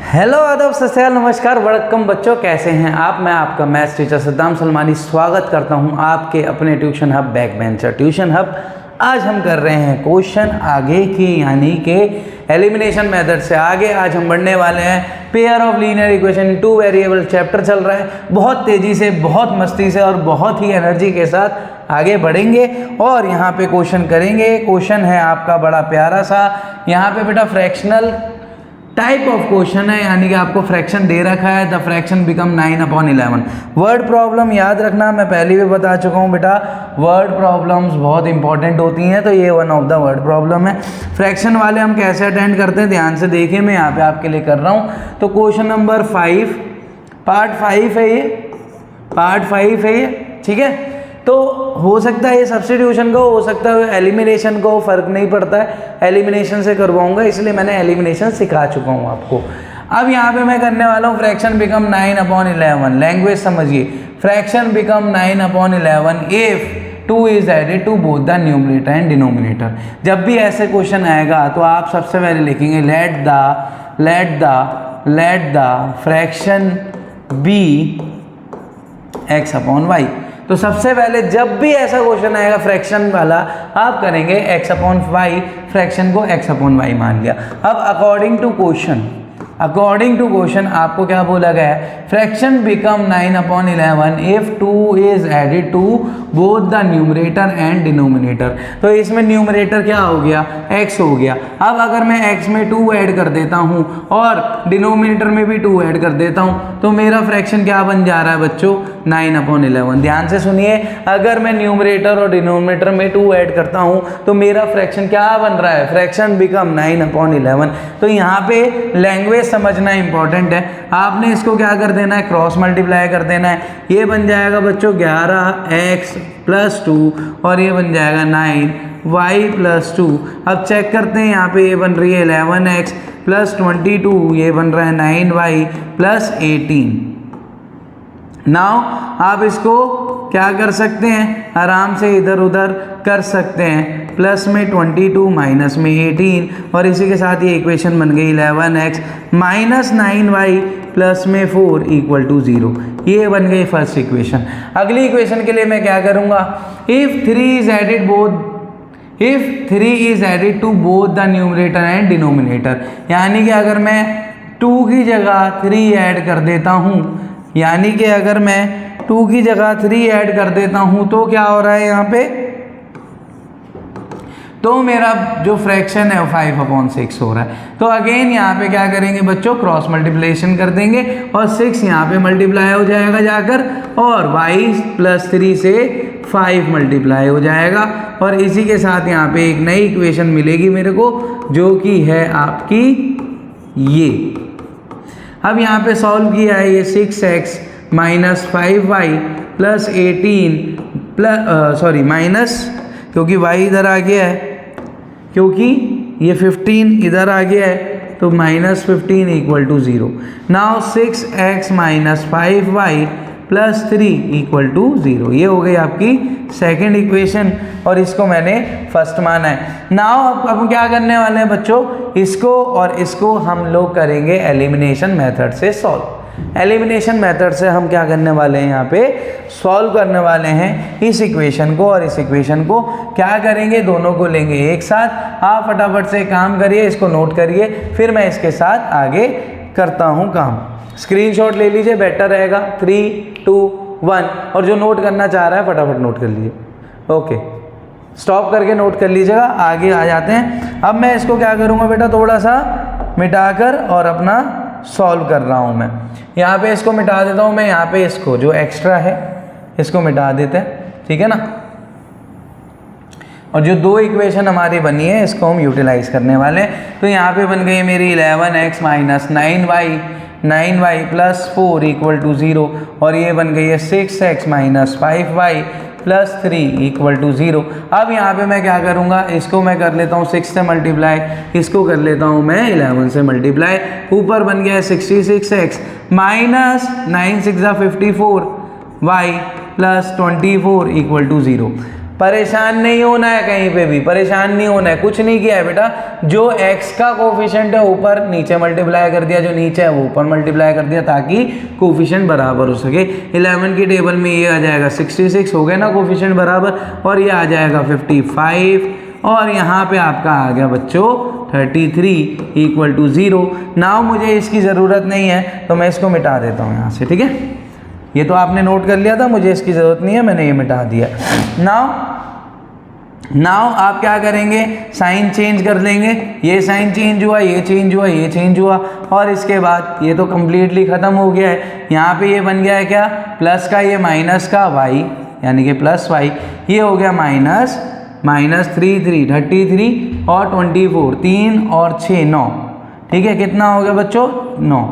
Hello आदाब सत श्री अकाल नमस्कार वड़क्कम बच्चों, कैसे हैं आप। मैं आपका मैथ्स टीचर सद्दाम सलमानी स्वागत करता हूं आपके अपने tuition hub back bencher tuition hub. आज हम कर रहे हैं क्वेश्चन आगे के, यानी कि एलिमिनेशन मेथड से आगे आज हम बढ़ने वाले हैं। Pair of linear equation two variable chapter चल रहा है, बहुत तेज़ी से, बहुत मस्ती से और बहुत ही एनर्जी के साथ आगे बढ़ेंगे और यहाँ पे क्वेश्चन करेंगे। क्वेश्चन है आपका बड़ा प्यारा सा, यहाँ पे बेटा फ्रैक्शनल टाइप ऑफ क्वेश्चन है, यानी कि आपको फ्रैक्शन दे रखा है, the fraction become 9/11। Word problem याद रखना, मैं पहले भी बता चुका हूँ बेटा, वर्ड प्रॉब्लम्स बहुत इंपॉर्टेंट होती हैं, तो ये one of the word problem है। फ्रैक्शन वाले हम कैसे अटेंड करते हैं ध्यान से देखिए, मैं यहाँ पे आपके लिए कर रहा हूँ। तो क्वेश्चन नंबर 5 पार्ट 5 है ये, पार्ट 5 है ये, ठीक है। तो हो सकता है ये सब्स्टिट्यूशन का हो सकता है एलिमिनेशन को, फर्क नहीं पड़ता है, एलिमिनेशन से करवाऊंगा, इसलिए मैंने एलिमिनेशन सिखा चुका हूँ आपको। अब यहाँ पे मैं करने वाला हूँ फ्रैक्शन बिकम 9/11। लैंग्वेज समझिए, fraction become 9/11 if 2 is added to both the numerator and denominator. जब भी ऐसे क्वेश्चन आएगा तो आप सबसे पहले लिखेंगे late the fraction B x/y। तो सबसे पहले जब भी ऐसा क्वेश्चन आएगा फ्रैक्शन वाला, आप करेंगे x/y, फ्रैक्शन को x/y मान लिया। अब अकॉर्डिंग टू क्वेश्चन आपको क्या बोला गया है, fraction become 9/11 if 2 is added to both the numerator and denominator. तो इसमें न्यूमरेटर क्या हो गया, x हो गया। अब अगर मैं x में 2 ऐड कर देता हूं और डिनोमिनेटर में भी 2 ऐड कर देता हूं, तो मेरा फ्रैक्शन क्या बन जा रहा है बच्चों, 9/11। ध्यान से सुनिए, अगर मैं न्यूमरेटर और डिनोमिनेटर में 2 ऐड करता हूं तो मेरा फ्रैक्शन क्या बन रहा है, फ्रैक्शन बिकम 9/11। तो यहाँ पे लैंग्वेज समझना इंपॉर्टेंट है। आपने इसको क्या कर देना है, क्रॉस मल्टीप्लाई कर देना है। ये बन जाएगा बच्चों 11x + 2 और ये बन जाएगा 9y + 2। अब चेक करते हैं, यहाँ पे ये बन रही है 11x + 22, ये बन रहा है 9y + 18। नाउ आप इसको क्या कर सकते हैं, आराम से इधर उधर कर सकते हैं, प्लस में 22 माइनस में 18, और इसी के साथ ये इक्वेशन बन गई 11x - 9y प्लस में 4 = 0। ये बन गई फर्स्ट इक्वेशन। अगली इक्वेशन के लिए मैं क्या करूँगा, if 3 is added to both the numerator and denominator, यानी कि अगर मैं 2 की जगह 3 ऐड कर देता हूँ, यानी कि अगर मैं 2 की जगह 3 ऐड कर देता हूं तो क्या हो रहा है यहाँ पे, तो मेरा जो फ्रैक्शन है वो 5/6 हो रहा है। तो अगेन यहाँ पे क्या करेंगे बच्चों, क्रॉस मल्टीप्लिकेशन कर देंगे और 6 यहाँ पे मल्टीप्लाई हो जाएगा जाकर, और y + 3 से 5 मल्टीप्लाई हो जाएगा, और इसी के साथ यहाँ पे एक नई इक्वेशन मिलेगी मेरे को, जो कि है आपकी ये। अब यहाँ पे सॉल्व किया है, ये 6x - 5y + 18 माइनस, क्योंकि y इधर आ गया है, क्योंकि ये 15 इधर आ गया है, तो -15 = 0। Now 6x - 5y + 3 = 0। ये हो गई आपकी सेकेंड इक्वेशन, और इसको मैंने फर्स्ट माना है। नाउ अब क्या करने वाले हैं बच्चों, इसको और इसको हम लोग करेंगे एलिमिनेशन मेथड से सॉल्व। एलिमिनेशन मेथड से हम क्या करने वाले हैं, यहाँ पे सॉल्व करने वाले हैं इस इक्वेशन को, और इस इक्वेशन को क्या करेंगे, दोनों को लेंगे एक साथ। आप फटाफट से काम करिए, इसको नोट करिए, फिर मैं इसके साथ आगे करता हूँ काम। स्क्रीनशॉट ले लीजिए, बेटर रहेगा। 3, 2, 1, और जो नोट करना चाह रहा है फटाफट नोट कर लीजिए। ओके, स्टॉप करके नोट कर लीजिएगा, आगे आ जाते हैं। अब मैं इसको क्या करूँगा बेटा, थोड़ा सा मिटाकर और अपना सॉल्व कर रहा हूँ मैं। यहाँ पे इसको मिटा देता हूँ मैं, यहाँ पे इसको जो एक्स्ट्रा है इसको मिटा देते हैं, ठीक है ना। और जो 2 इक्वेशन हमारी बनी है इसको हम यूटिलाइज करने वाले हैं। तो यहाँ पे बन गई मेरी 11x - 9y + 4 = 0, और ये बन गई है 6x - 5y + 3 = 0। अब यहाँ पे मैं क्या करूँगा, इसको मैं कर लेता हूँ 6 से मल्टीप्लाई, इसको कर लेता हूँ मैं 11 से मल्टीप्लाई। ऊपर बन गया है 66x - 9 × 6 = 54y + 24 = 0। परेशान नहीं होना है, कहीं पे भी परेशान नहीं होना है, कुछ नहीं किया है बेटा। जो x का कोफिशिएंट है ऊपर नीचे मल्टीप्लाई कर दिया, जो नीचे है वो ऊपर मल्टीप्लाई कर दिया, ताकि कोफिशिएंट बराबर हो सके। 11 की टेबल में ये आ जाएगा 66 हो गया ना कोफिशिएंट बराबर, और ये आ जाएगा 55, और यहाँ पे आपका आ गया बच्चों 33 इक्वल टू 0। नाउ मुझे इसकी ज़रूरत नहीं है तो मैं इसको मिटा देता हूँ यहाँ से, ठीक है। ये तो आपने नोट कर लिया था, मुझे इसकी ज़रूरत नहीं है, मैंने ये मिटा दिया। नाउ आप क्या करेंगे, साइन चेंज कर देंगे। ये साइन चेंज हुआ, ये चेंज हुआ, ये चेंज हुआ, और इसके बाद ये तो कम्प्लीटली ख़त्म हो गया है। यहाँ पे ये बन गया है क्या, प्लस का ये माइनस का y, यानी कि प्लस y, ये हो गया माइनस 33 और 24, 3 और 6 9, ठीक है। कितना हो गया बच्चों, 9।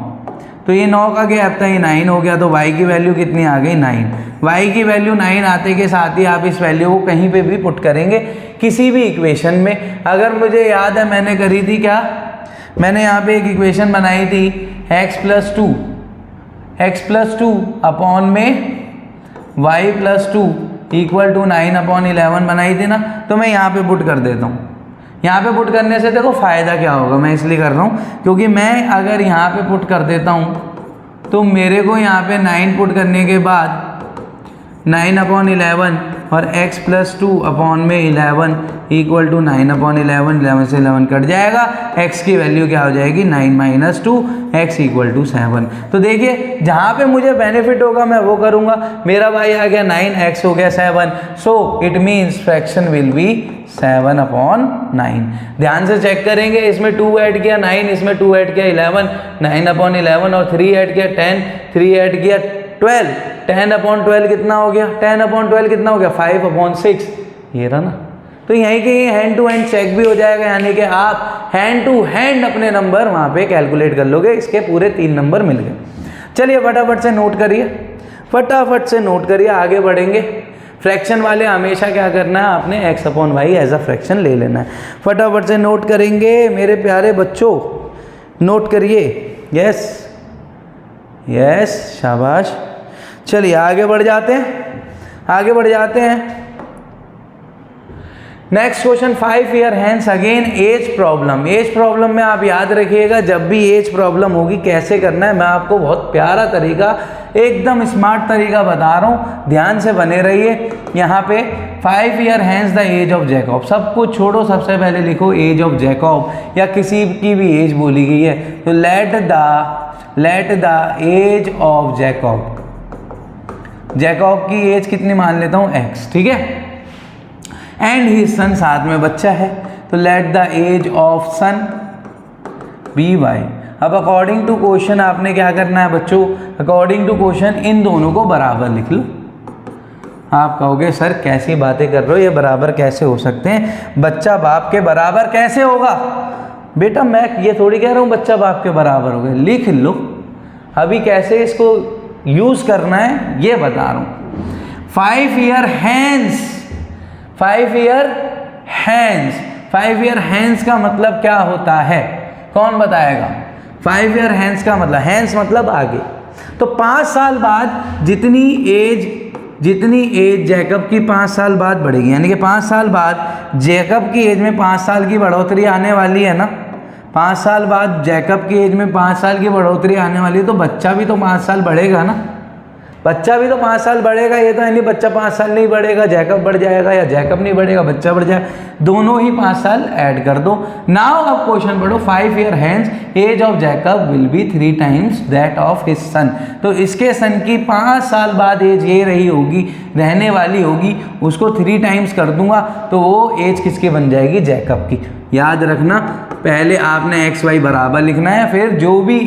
तो ये 9 का गैप था, ये 9 हो गया, तो y की वैल्यू कितनी आ गई, 9। y की वैल्यू 9 आते के साथ ही आप इस वैल्यू को कहीं पे भी पुट करेंगे किसी भी इक्वेशन में। अगर मुझे याद है मैंने करी थी क्या, मैंने यहाँ पे एक इक्वेशन बनाई थी x + 2 अपॉन में y + 2 इक्वल टू 9/11 बनाई थी ना। तो मैं यहाँ पे पुट कर देता हूँ। यहाँ पे पुट करने से देखो फ़ायदा क्या होगा, मैं इसलिए कर रहा हूँ क्योंकि मैं अगर यहाँ पे पुट कर देता हूँ तो मेरे को यहाँ पे 9 पुट करने के बाद 9/11 और x + 2 अपॉन में 11 इक्वल टू 9/11, 11 से 11 कट जाएगा, x की वैल्यू क्या हो जाएगी, 9 - 2 x इक्वल टू 7। तो देखिए जहाँ पे मुझे बेनिफिट होगा मैं वो करूँगा। मेरा भाई आ गया 9, x हो गया 7, so it means fraction will be 7/9। ध्यान से चेक करेंगे, इसमें 2 ऐड किया 9, इसमें 2 ऐड किया 11, 9/11 और 3 ऐड किया 10, 3 ऐड किया 12, 10/12 कितना हो गया, 10/12 कितना हो गया, 5/6, ये रहा ना। तो यहीं के हैंड टू हैंड चेक भी हो जाएगा, यानी कि आप हैंड टू हैंड अपने नंबर वहाँ पे कैलकुलेट कर लोगे। इसके पूरे 3 नंबर मिल गए। चलिए फटाफट से नोट करिए, फटाफट से नोट करिए, आगे बढ़ेंगे। फ्रैक्शन वाले हमेशा क्या करना है, आपने x/y एज अ फ्रैक्शन ले लेना है। फटाफट से नोट करेंगे मेरे प्यारे बच्चों, नोट करिए। यस यस, शाबाश। चलिए आगे बढ़ जाते हैं, आगे बढ़ जाते हैं। Next question, 5 year hence again age problem. Age problem में आप याद रखिएगा, जब भी एज प्रॉब्लम होगी कैसे करना है, मैं आपको बहुत प्यारा तरीका, एकदम स्मार्ट तरीका बता रहा हूँ, ध्यान से बने रहिए। यहाँ पे 5 year hence the age of Jacob, सब कुछ छोड़ो, सबसे पहले लिखो एज ऑफ जैकब, या किसी की भी एज बोली गई है तो let the age of Jacob, Jacob की एज कितनी मान लेता हूँ x, ठीक है। एंड ही सन, साथ में बच्चा है, तो let the age of son be y। अब अकॉर्डिंग टू क्वेश्चन आपने क्या करना है बच्चों, अकॉर्डिंग टू क्वेश्चन इन दोनों को बराबर लिख लो। आप कहोगे सर कैसी बातें कर रहे हो, ये बराबर कैसे हो सकते हैं, बच्चा बाप के बराबर कैसे होगा। बेटा मैं ये थोड़ी कह रहा हूँ बच्चा बाप के बराबर हो गए, लिख लो। अभी कैसे इसको यूज करना है ये बता रहा हूँ। 5 year hence, 5 year hence, 5 year hence का मतलब क्या होता है, कौन बताएगा। 5 ईयर हैंस का मतलब, हैंस मतलब आगे, तो 5 साल बाद जितनी एज जैकब की 5 साल बाद बढ़ेगी, यानी कि 5 साल बाद जैकब की एज में 5 साल की बढ़ोतरी आने वाली है ना। 5 साल बाद जैकब की एज में 5 साल की बढ़ोतरी आने वाली है, तो बच्चा भी तो 5 साल बढ़ेगा ना, बच्चा भी तो 5 साल बढ़ेगा। ये तो यानी बच्चा 5 साल नहीं बढ़ेगा, जैकब बढ़ जाएगा, या जैकब नहीं बढ़ेगा बच्चा बढ़ जाएगा, दोनों ही 5 साल ऐड कर दो। नाउ अब क्वेश्चन पढ़ो, 5 year hence age of Jacob will be 3 times that of his son. तो इसके सन की 5 साल बाद एज ये रही होगी, रहने वाली होगी, उसको 3 टाइम्स कर दूंगा तो वो एज किसकी बन जाएगी, जैकब की। याद रखना, पहले आपने एक्स वाई बराबर लिखना है, फिर जो भी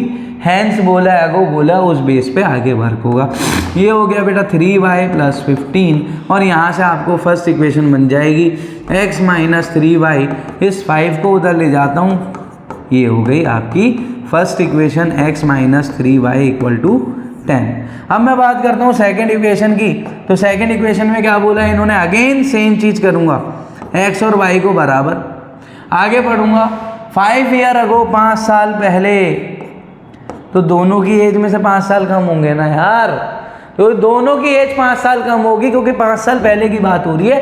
हैंस बोला है अगो बोला उस बेस पे आगे वर्क होगा। ये हो गया बेटा 3y + 15, और यहाँ से आपको फर्स्ट इक्वेशन बन जाएगी x - 3y। इस 5 को उधर ले जाता हूँ, ये हो गई आपकी फर्स्ट इक्वेशन x - 3y = 10। अब मैं बात करता हूँ सेकेंड इक्वेशन की। तो सेकेंड इक्वेशन में क्या बोला है इन्होंने, अगेन सेम चीज़ करूँगा, x और y को बराबर। आगे बढ़ूँगा, 5 ईयर अगो 5 साल पहले, तो दोनों की एज में से 5 साल कम होंगे ना यार, तो दोनों की एज 5 साल कम होगी क्योंकि 5 साल पहले की बात हो रही है।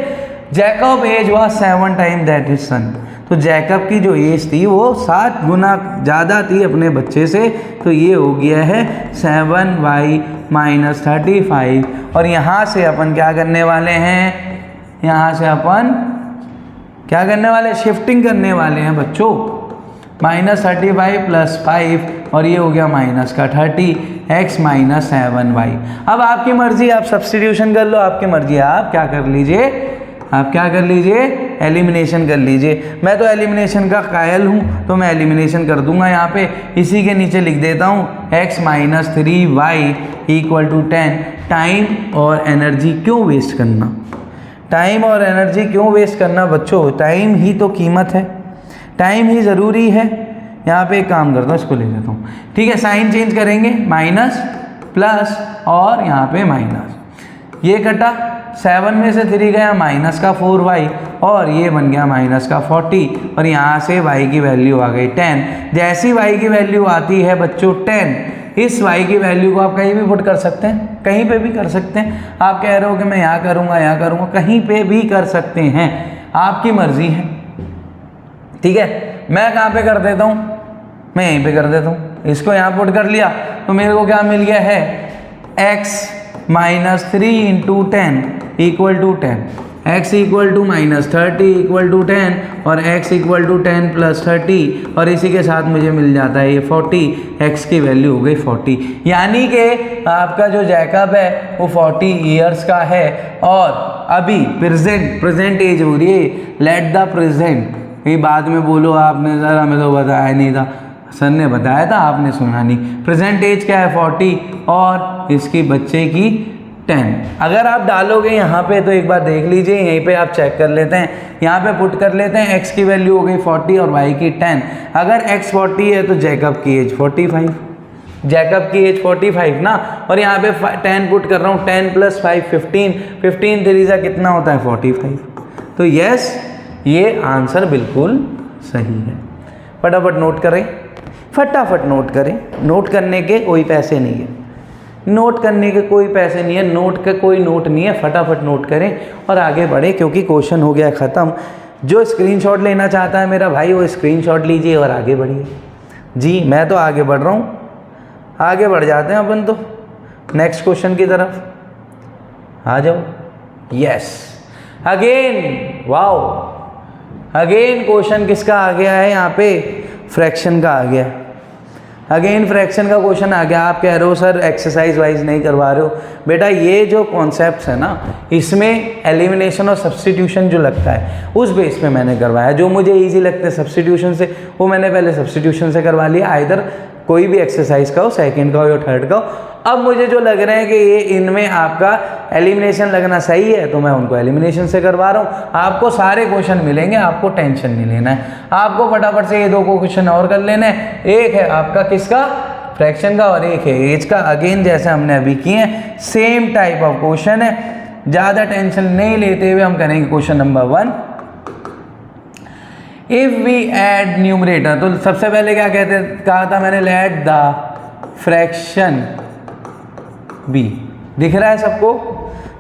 Jacob age was 7 time that his son. तो जैकब की जो एज थी वो 7 गुना ज़्यादा थी अपने बच्चे से, तो ये हो गया है 7y माइनस 35। और यहाँ से अपन क्या करने वाले हैं, यहाँ से अपन क्या करने वाले, शिफ्टिंग करने वाले हैं बच्चों, माइनस 35 प्लस 5 और ये हो गया माइनस का 30x माइनस 7y। अब आपकी मर्जी, आप सब्स्टिट्यूशन कर लो, आपकी मर्जी, आप क्या कर लीजिए, आप क्या कर लीजिए, एलिमिनेशन कर लीजिए। मैं तो एलिमिनेशन का कायल हूँ, तो मैं एलिमिनेशन कर दूंगा यहाँ पे। इसी के नीचे लिख देता हूँ x minus 3y equal to 10। Time और एनर्जी क्यों वेस्ट करना, टाइम और एनर्जी क्यों वेस्ट करना बच्चों, टाइम ही तो कीमत है, टाइम ही ज़रूरी है। यहाँ पे एक काम करता हूँ, इसको ले लेता हूँ, ठीक है। साइन चेंज करेंगे, माइनस प्लस और यहाँ पे माइनस, ये कटा, 7 में से 3 गया, माइनस का 4y और ये बन गया माइनस का 40 और यहाँ से y की वैल्यू आ गई 10। जैसी y की वैल्यू आती है बच्चों 10, इस y की वैल्यू को आप कहीं भी पुट कर सकते हैं, कहीं पे भी कर सकते हैं। आप कह रहे हो कि मैं यहाँ करूँगा, यहाँ करूँगा, कहीं पे भी कर सकते हैं, आपकी मर्जी है, ठीक है। मैं कहाँ पे कर देता हूँ, मैं यहीं पे कर देता हूँ, इसको यहाँ पुट कर लिया तो मेरे को क्या मिल गया है, x minus 3 into 10 equal to 10, x equal to minus 30 equal to 10 और x इक्वल टू 10 प्लस 30 और इसी के साथ मुझे मिल जाता है ये 40, x की वैल्यू हो गई 40। यानी कि आपका जो जैकब है वो 40 ईयर्स का है और अभी प्रेजेंट एज हो रही है। लेट द प्रेजेंट, ये बाद में बोलो आपने सर हमें तो बताया नहीं था, सर ने बताया था आपने सुना नहीं। प्रेजेंट एज क्या है 40 और इसकी बच्चे की 10। अगर आप डालोगे यहाँ पे तो एक बार देख लीजिए, यहीं पे आप चेक कर लेते हैं, यहाँ पे पुट कर लेते हैं, x की वैल्यू हो गई 40 और y की 10। अगर x 40 है तो जैकब की एज 45, जैकब की एज 45 ना, और यहाँ पे 10 पुट कर रहा हूँ, 10 प्लस 5 15, 15 3 कितना होता है 45। तो यस, ये आंसर बिल्कुल सही है। फटाफट नोट करें, फटाफट नोट करें, नोट करने के कोई पैसे नहीं है, नोट करने के कोई पैसे नहीं है, नोट का कोई नोट नहीं है, फटाफट नोट करें और आगे बढ़े क्योंकि क्वेश्चन हो गया ख़त्म। जो स्क्रीनशॉट लेना चाहता है मेरा भाई वो स्क्रीनशॉट लीजिए और आगे बढ़िए। जी मैं तो आगे बढ़ रहा हूँ, आगे बढ़ जाते हैं अपन तो नेक्स्ट क्वेश्चन की तरफ, आ जाओ। Yes, again, wow, again question किसका आ गया है यहाँ पे, फ्रैक्शन का आ गया। अगेन फ्रैक्शन का क्वेश्चन आ गया। आप कह रहे हो सर एक्सरसाइज वाइज नहीं करवा रहे हो, बेटा ये जो कॉन्सेप्ट्स है ना, इसमें एलिमिनेशन और सब्स्टिट्यूशन जो लगता है उस बेस पे मैंने करवाया। जो मुझे इजी लगते हैं सब्स्टिट्यूशन से वो मैंने पहले सब्स्टिट्यूशन से करवा लिया, आइदर कोई भी एक्सरसाइज का हो, सेकंड का हो या थर्ड का हो। अब मुझे जो लग रहे हैं कि ये इनमें आपका एलिमिनेशन लगना सही है तो मैं उनको एलिमिनेशन से करवा रहा हूँ। आपको सारे क्वेश्चन मिलेंगे, आपको टेंशन नहीं लेना है, आपको फटाफट से ये 2 क्वेश्चन और कर लेना है। एक है आपका किसका, फ्रैक्शन का, और एक है एज का। अगेन जैसे हमने अभी किए हैं सेम टाइप ऑफ क्वेश्चन है, ज़्यादा टेंशन नहीं लेते हुए हम करेंगे question number 1। If we add numerator, तो सबसे पहले क्या कहा था मैंने, लेट द फ्रैक्शन बी। दिख रहा है सबको,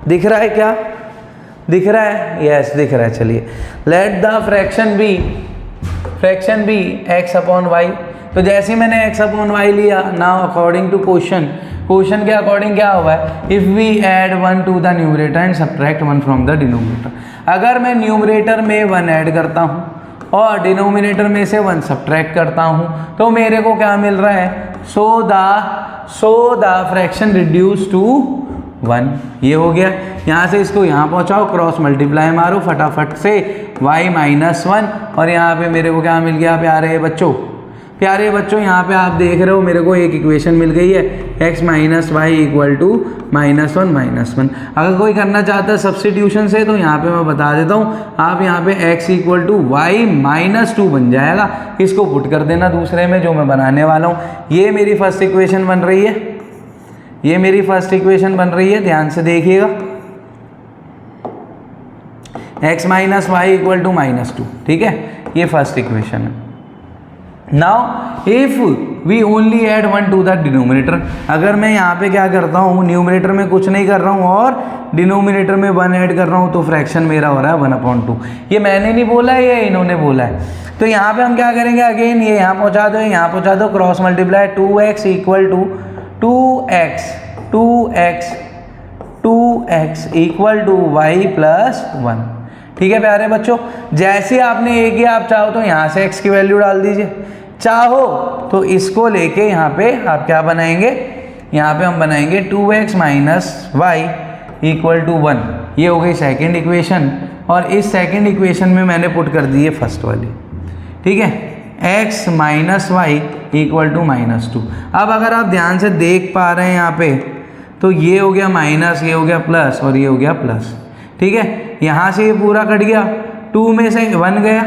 दिख रहा है क्या, दिख रहा है, यस दिख रहा है। चलिए let the fraction be x upon y. तो जैसे ही मैंने एक्स अपॉन वाई लिया, नाउ अकॉर्डिंग टू क्वेश्चन के अकॉर्डिंग क्या हुआ है, if we add 1 to the numerator and subtract 1 from the denominator. अगर मैं न्यूमरेटर में 1 ऐड करता हूँ और डिनोमिनेटर में से 1 सब्ट्रैक्ट करता हूँ तो मेरे को क्या मिल रहा है, so the fraction reduce to 1। ये हो गया। यहाँ से इसको यहाँ पहुँचाओ, क्रॉस मल्टीप्लाई मारो फटाफट से, y माइनस 1 और यहाँ पे मेरे को क्या मिल गया प्यारे बच्चों, प्यारे बच्चों यहाँ पे आप देख रहे हो मेरे को एक इक्वेशन मिल गई है, x minus y equal to -1 -1। अगर कोई करना चाहता है सब्स्टिट्यूशन से तो यहाँ पे मैं बता देता हूँ, आप यहाँ पे x इक्वल टू वाई -2 बन जाएगा। इसको पुट कर देना दूसरे में जो मैं बनाने वाला हूँ। ये मेरी फर्स्ट इक्वेशन बन रही है, ये मेरी फर्स्ट इक्वेशन बन रही है, ध्यान से देखिएगा, x minus y equal to -2, ठीक है, ये फर्स्ट इक्वेशन है। Now if we only add 1 to the denominator, अगर मैं यहाँ पे क्या करता हूँ, न्यूमिनेटर में कुछ नहीं कर रहा हूँ और डिनोमिनेटर में 1 ऐड कर रहा हूँ, तो फ्रैक्शन मेरा हो रहा है 1/2। ये मैंने नहीं बोला है, ये इन्होंने बोला है। तो यहाँ पे हम क्या करेंगे, अगेन ये यहाँ पहुँचा दो, यहाँ पहुँचा दो, cross multiply 2x equal to 2x equal to y plus 1। ठीक है प्यारे बच्चों, जैसे आपने a किया, आप चाहो तो यहाँ से x की वैल्यू डाल दीजिए, चाहो तो इसको लेके यहाँ पे आप क्या बनाएंगे, यहाँ पे हम बनाएंगे 2x minus y equal to 1। ये हो गई सेकेंड इक्वेशन, और इस सेकेंड इक्वेशन में मैंने पुट कर दी है फर्स्ट वाली। ठीक है, x minus y equal to -2। अब अगर आप ध्यान से देख पा रहे हैं यहाँ पे, तो ये हो गया माइनस, ये हो गया प्लस और ये हो गया प्लस। ठीक है, यहाँ से ये पूरा कट गया, 2 में से 1 गया,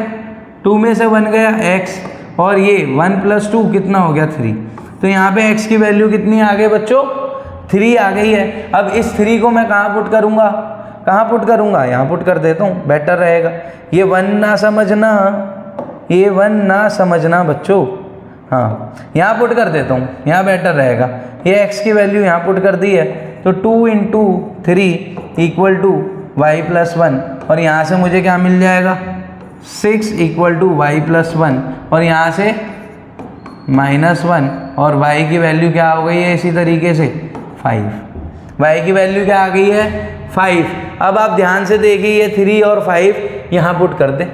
2 में से 1 गया x, और ये 1 + 2 कितना हो गया 3। तो यहाँ पे x की वैल्यू कितनी आ गई बच्चों, 3 आ गई है। अब इस 3 को मैं कहाँ पुट करूँगा, कहाँ पुट करूँगा, यहाँ पुट कर देता हूँ, बेटर रहेगा। ये 1 ना समझना, ये 1 ना समझना बच्चों, हाँ यहाँ पुट कर देता हूँ, यहाँ बेटर रहेगा। ये x की वैल्यू यहाँ पुट कर दी है, तो 2 × 3 इक्वल टू y प्लस 1, और यहाँ से मुझे क्या मिल जाएगा, 6 इक्वल टू y प्लस 1, और यहाँ से -1, और y की वैल्यू क्या हो गई है इसी तरीके से 5। y की वैल्यू क्या आ गई है 5। अब आप ध्यान से देखिए, ये 3 और 5 यहाँ पुट कर दे,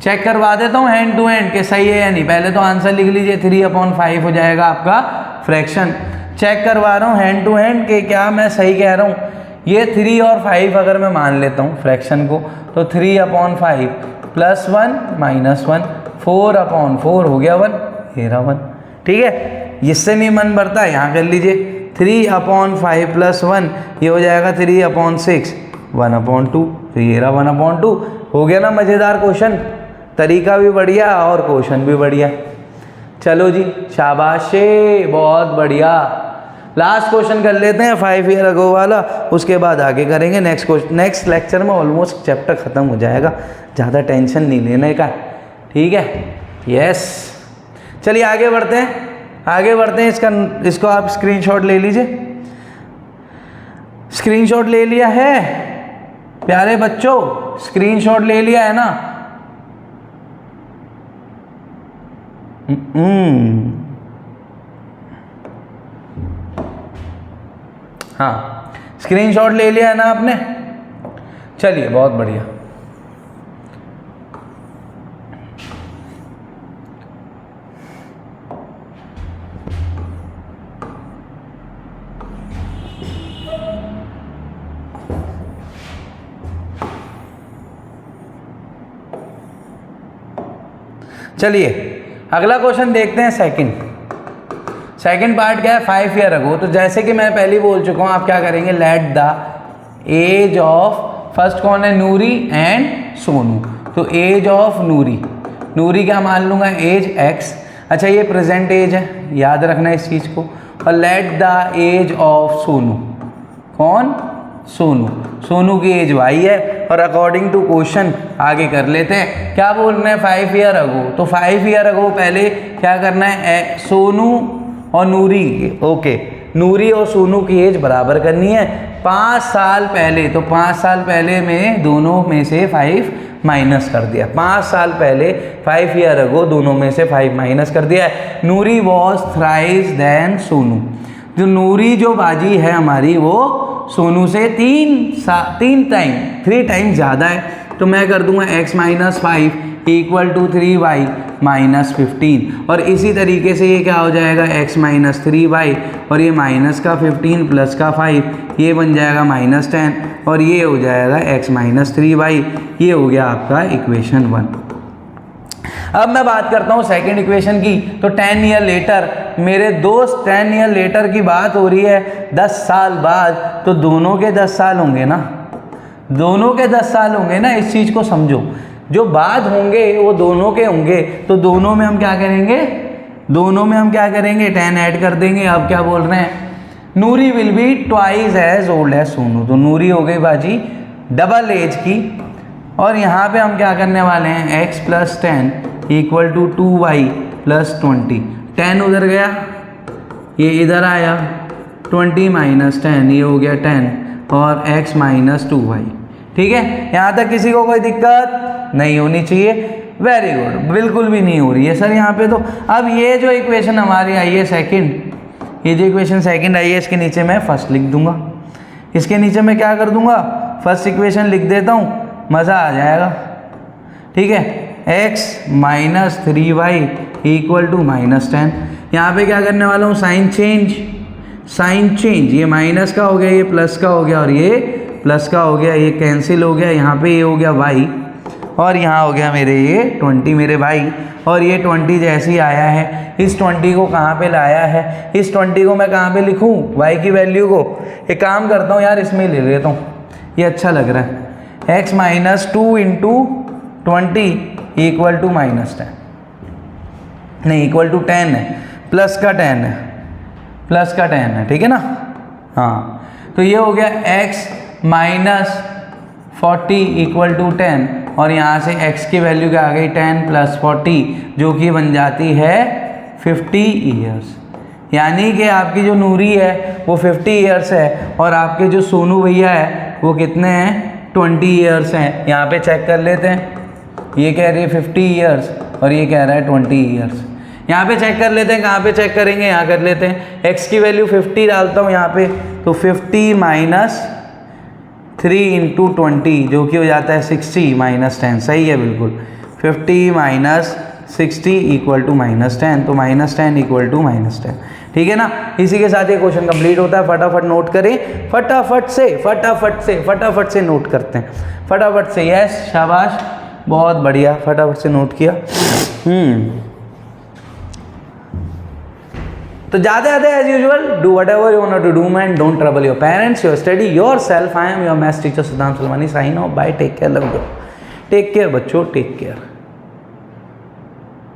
चेक करवा देता हूँ हैंड टू हैंड कि सही है या नहीं। पहले तो आंसर लिख लीजिए, 3/5 हो जाएगा आपका फ्रैक्शन। चेक करवा रहा हूँ हैंड टू हैंड कि क्या मैं सही कह रहा हूँ। ये 3 और 5 अगर मैं मान लेता हूँ फ्रैक्शन को, तो 3/5 प्लस 1 माइनस 1, 4/4 हो गया 1, ये रहा 1। ठीक है, इससे नहीं मन भरता, यहाँ कर लीजिए 3/5 प्लस 1, ये हो जाएगा 3/6, 1/2, तो ये रहा 1/2। हो गया ना मज़ेदार क्वेश्चन, तरीका भी बढ़िया और क्वेश्चन भी बढ़िया। चलो जी, शाबाशे, बहुत बढ़िया। लास्ट क्वेश्चन कर लेते हैं 5 ईयर अगो वाला, उसके बाद आगे करेंगे नेक्स्ट लेक्चर में। ऑलमोस्ट चैप्टर ख़त्म हो जाएगा, ज़्यादा टेंशन नहीं लेने का। ठीक है, यस, चलिए आगे बढ़ते हैं। इसको आप स्क्रीनशॉट ले लीजिए। स्क्रीनशॉट ले लिया है प्यारे बच्चों, स्क्रीनशॉट ले लिया है ना। हाँ, स्क्रीनशॉट ले लिया है ना आपने, चलिए बहुत बढ़िया। चलिए अगला क्वेश्चन देखते हैं। सेकंड पार्ट क्या है, 5 ईयर अगो। तो जैसे कि मैं पहले बोल चुका हूँ, आप क्या करेंगे, let the age of, first कौन है, नूरी एंड सोनू। तो एज ऑफ नूरी क्या मान लूँगा, एज x। अच्छा, ये प्रेजेंट एज है, याद रखना इस चीज़ को। और let the age of Sonu, कौन, सोनू की एज y है। और अकॉर्डिंग टू क्वेश्चन आगे कर लेते हैं। क्या बोल रहे हैं, 5 ईयर अगो। तो 5 ईयर अगो पहले क्या करना है, सोनू और नूरी, ओके, नूरी और सोनू की एज बराबर करनी है। 5 साल पहले, तो 5 साल पहले में दोनों में से 5 माइनस कर दिया। 5 साल पहले 5 ईयर अगो दोनों में से 5 माइनस कर दिया है। नूरी वॉज थ्राइस देन सोनू। जो नूरी जो बाजी है हमारी, वो सोनू से 3 टाइम ज़्यादा है। तो मैं कर दूंगा x minus 5 equal to 3y minus 15। और इसी तरीके से ये क्या हो जाएगा, x माइनस 3y, और ये माइनस का 15 प्लस का 5, ये बन जाएगा -10, और ये हो जाएगा x माइनस 3y। ये हो गया आपका इक्वेशन 1। अब मैं बात करता हूँ सेकंड इक्वेशन की। तो 10 ईयर लेटर, मेरे दोस्त 10 ईयर लेटर की बात हो रही है, 10 साल बाद। तो दोनों के 10 साल होंगे ना, दोनों के 10 साल होंगे ना, इस चीज़ को समझो। जो बाद होंगे वो दोनों के होंगे। तो दोनों में हम क्या करेंगे, 10 ऐड कर देंगे। अब क्या बोल रहे हैं, Noori will be twice as old as Sonu. तो नूरी हो गई बाजी डबल एज की। और यहाँ पे हम क्या करने वाले हैं, x plus 10 equal to 2y plus 20, 10 उधर गया, ये इधर आया, 20 माइनस 10, ये हो गया 10 और x माइनस 2y। ठीक है, यहाँ तक किसी को कोई दिक्कत नहीं होनी चाहिए। वेरी गुड, बिल्कुल भी नहीं हो रही है सर यहाँ पे। तो अब ये जो इक्वेशन हमारी आई है सेकंड, ये जो इक्वेशन सेकंड आई है, इसके नीचे मैं फर्स्ट लिख दूंगा। इसके नीचे मैं क्या कर दूंगा, फर्स्ट इक्वेशन लिख देता हूँ, मज़ा आ जाएगा। ठीक है, x minus 3y equal to minus 10। यहाँ पे क्या करने वाला हूँ, साइन चेंज, साइन चेंज, ये माइनस का हो गया, ये प्लस का हो गया और ये प्लस का हो गया, ये कैंसिल हो गया, यहाँ पे ये हो गया y और यहाँ हो गया मेरे ये 20 मेरे भाई। और ये 20 जैसे ही आया है, इस 20 को कहाँ पे लाया है, इस 20 को मैं कहाँ पे लिखूँ, y की वैल्यू को। एक काम करता हूँ यार, इसमें ले लेता हूँ, ये अच्छा लग रहा है। x minus 2 into 20 equal to minus 10, नहीं इक्वल टू 10 है, प्लस का 10 है, प्लस का 10 है, ठीक है ना। हाँ, तो ये हो गया x माइनस 40 इक्वल टू 10 और यहाँ से x की वैल्यू क्या आ गई, 10 प्लस 40 जो कि बन जाती है 50 ईयर्स। यानी कि आपकी जो नूरी है वो 50 ईयर्स है और आपके जो सोनू भैया है वो कितने हैं, 20 ईयर्स हैं। यहाँ पे चेक कर लेते हैं, ये कह रही है 50 ईयर्स और ये कह रहा है 20 ईयर्स। यहाँ पे चेक कर लेते हैं, कहाँ पे चेक करेंगे, यहाँ कर लेते हैं। x की वैल्यू 50 डालता हूँ यहाँ पे, तो 50 माइनस 3 इंटू 20 जो कि हो जाता है 60 माइनस 10, सही है बिल्कुल। 50 माइनस 60 इक्वल टू माइनस 10, तो माइनस 10 इक्वल टू माइनस 10, ठीक है ना। इसी के साथ ये क्वेश्चन कंप्लीट होता है। फटाफट नोट करें, फटाफट से फटाफट से फटाफट से नोट करते हैं, फटाफट से। यस, शाबाश, बहुत बढ़िया, फटाफट से नोट किया। तो जाते जाते as usual, do whatever you want to do man, don't trouble your parents, your study yourself. I am your maths teacher Siddhant Salmani, sign off, bye, take care, love you, take care बच्चों, take care.